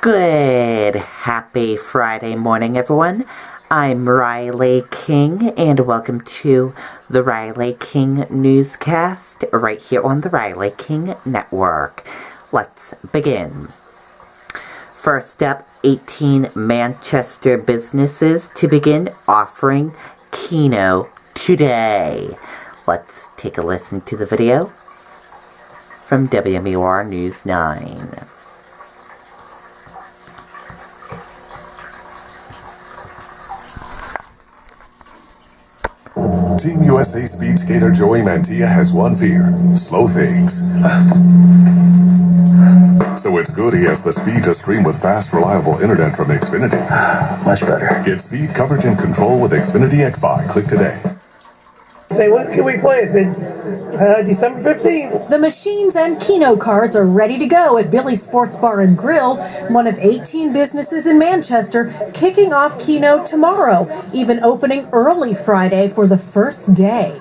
Good, happy Friday morning, everyone. I'm Riley King, and welcome to the Riley King Newscast, right here on the Riley King Network. Let's begin. First up, 18 Manchester businesses to begin offering Keno today. Let's take a listen to the video from WMUR News 9. Team USA speed skater Joey Mantilla has one fear: slow things. So it's good he has the speed to stream with fast, reliable internet from Xfinity. Much better. Get speed, coverage, and control with Xfinity X5. Click today. Say, when can we play? I said, December 15th. The machines and Keno cards are ready to go at Billy's Sports Bar and Grill, one of 18 businesses in Manchester, kicking off Keno tomorrow, even opening early Friday for the first day.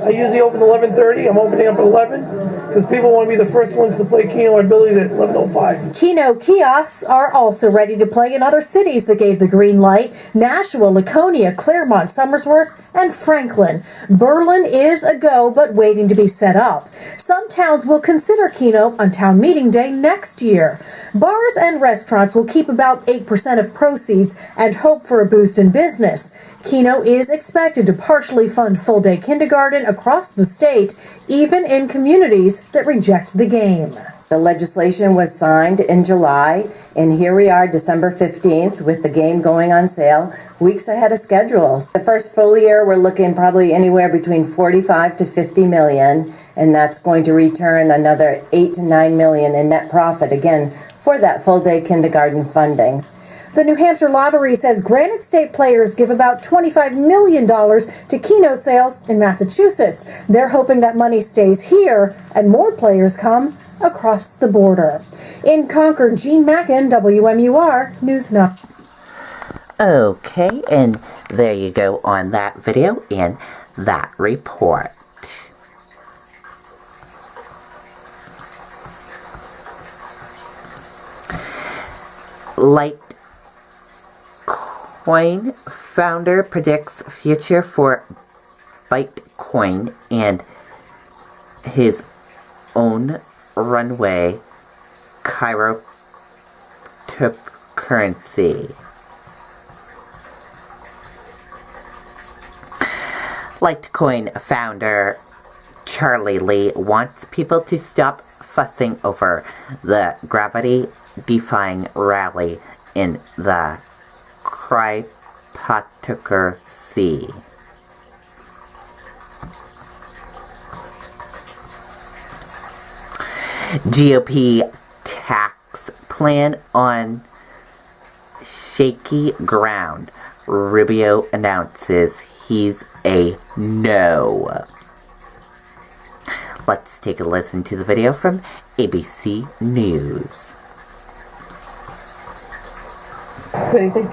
I usually open 11:30. I'm opening up at 11 because people want to be the first ones to play Keno at Billy's at 11:05. Keno kiosks are also ready to play in other cities that gave the green light: Nashua, Laconia, Claremont, Somersworth, and Franklin. Berlin is a go, but waiting to be set up. Some towns will consider Keno on town meeting day next year. Bars and restaurants will keep about 8% of proceeds and hope for a boost in business. Keno is expected to partially fund full-day kindergarten across the state, even in communities that reject the game. The legislation was signed in July, and here we are December 15th with the game going on sale weeks ahead of schedule. The first full year, we're looking probably anywhere between 45 to 50 million, and that's going to return another 8 to 9 million in net profit, again, for that full-day kindergarten funding. The New Hampshire Lottery says Granite State players give about $25 million to Keno sales in Massachusetts. They're hoping that money stays here and more players come across the border. In Concord, Jean Mackin, WMUR News 9. Okay, and there you go on that video and that report. Litecoin founder predicts future for Bitcoin and his own runway cryptocurrency. Litecoin founder Charlie Lee wants people to stop fussing over the gravity-defying rally in the cryptocurrency. GOP tax plan on shaky ground. Rubio announces he's a no. Let's take a listen to the video from ABC News. What do you think?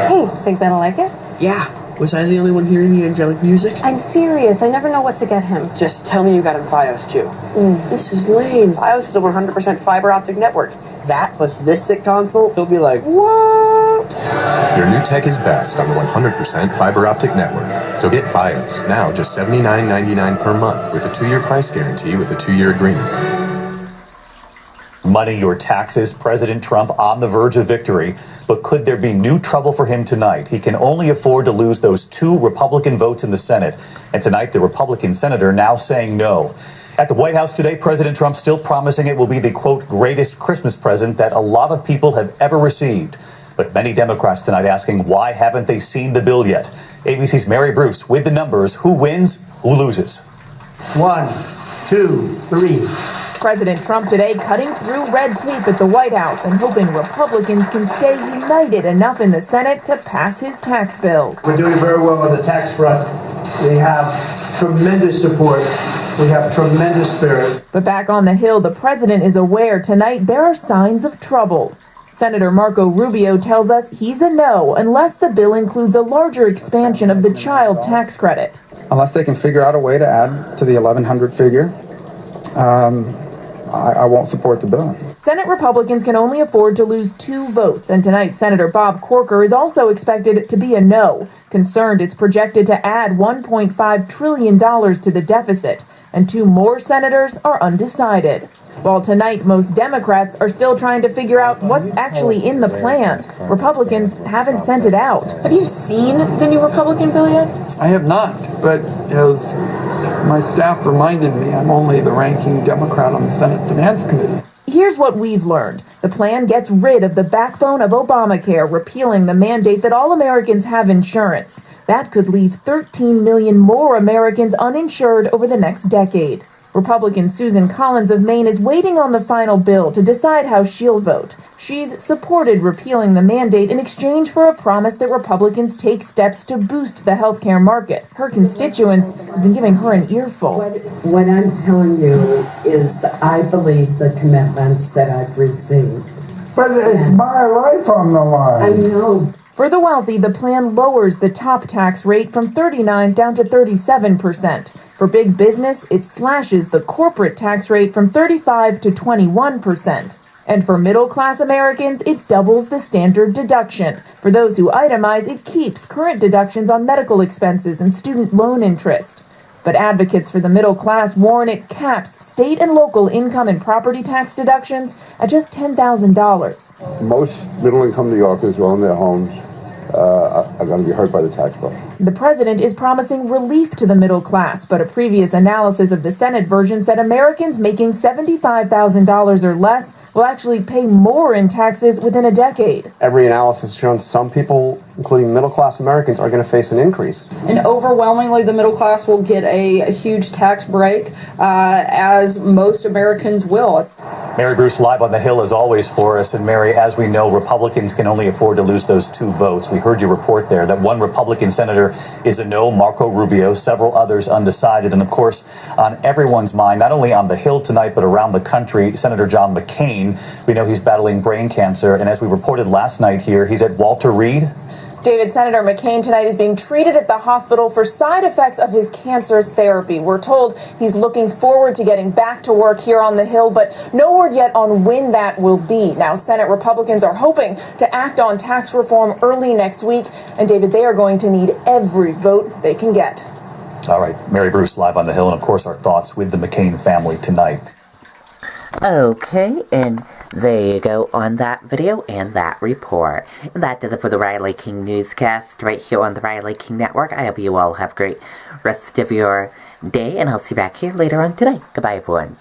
Hey, think Ben will like it? Yeah. Was I the only one hearing the angelic music? I'm serious. I never know what to get him. Just tell me you got him Fios too. This is lame. Fios is a 100% fiber optic network. That plus this thick console, he'll be like, what? Your new tech is best on the 100% fiber optic network. So get Fios now, just $79.99 per month with a 2-year price guarantee with a 2-year agreement. Money your taxes, President Trump on the verge of victory. But could there be new trouble for him tonight? He can only afford to lose those 2 Republican votes in the Senate. And tonight, the Republican senator now saying no. At the White House today, President Trump still promising it will be the, quote, greatest Christmas present that a lot of people have ever received. But many Democrats tonight asking why haven't they seen the bill yet? ABC's Mary Bruce with the numbers. Who wins? Who loses? 1, 2, 3. President Trump today cutting through red tape at the White House and hoping Republicans can stay united enough in the Senate to pass his tax bill. We're doing very well on the tax front. We have tremendous support. We have tremendous spirit. But back on the Hill, the president is aware tonight there are signs of trouble. Senator Marco Rubio tells us he's a no unless the bill includes a larger expansion of the child tax credit. Unless they can figure out a way to add to the 1,100 figure. I won't support the bill. Senate Republicans can only afford to lose 2 votes, and tonight Senator Bob Corker is also expected to be a no. Concerned it's projected to add $1.5 trillion to the deficit, and 2 more senators are undecided. While tonight most Democrats are still trying to figure out what's actually in the plan, Republicans haven't sent it out. Have you seen the new Republican bill yet? I have not, but as my staff reminded me, I'm only the ranking Democrat on the Senate Finance Committee. Here's what we've learned. The plan gets rid of the backbone of Obamacare, repealing the mandate that all Americans have insurance. That could leave 13 million more Americans uninsured over the next decade. Republican Susan Collins of Maine is waiting on the final bill to decide how she'll vote. She's supported repealing the mandate in exchange for a promise that Republicans take steps to boost the healthcare market. Her constituents have been giving her an earful. What I'm telling you is I believe the commitments that I've received. But it's my life on the line. I know. For the wealthy, the plan lowers the top tax rate from 39% down to 37%. For big business, it slashes the corporate tax rate from 35% to 21%. And for middle-class Americans, it doubles the standard deduction. For those who itemize, it keeps current deductions on medical expenses and student loan interest. But advocates for the middle class warn it caps state and local income and property tax deductions at just $10,000. Most middle-income New Yorkers who own their homes are going to be hurt by the tax bill. The president is promising relief to the middle class, but a previous analysis of the Senate version said Americans making $75,000 or less will actually pay more in taxes within a decade. Every analysis has shown some people, including middle-class Americans, are going to face an increase. And overwhelmingly, the middle class will get a huge tax break, as most Americans will. Mary Bruce live on the Hill as always for us. And Mary, as we know, Republicans can only afford to lose those 2 votes. We heard your report there that one Republican senator is a no, Marco Rubio, several others undecided. And of course, on everyone's mind, not only on the Hill tonight, but around the country, Senator John McCain. We know he's battling brain cancer. And as we reported last night here, he's at Walter Reed. David, Senator McCain tonight is being treated at the hospital for side effects of his cancer therapy. We're told he's looking forward to getting back to work here on the Hill, but no word yet on when that will be. Now, Senate Republicans are hoping to act on tax reform early next week. And David, they are going to need every vote they can get. All right, Mary Bruce live on the Hill, and of course our thoughts with the McCain family tonight. Okay, and there you go on that video and that report. And that does it for the Riley King Newscast right here on the Riley King Network. I hope you all have a great rest of your day, and I'll see you back here later on today. Goodbye, everyone.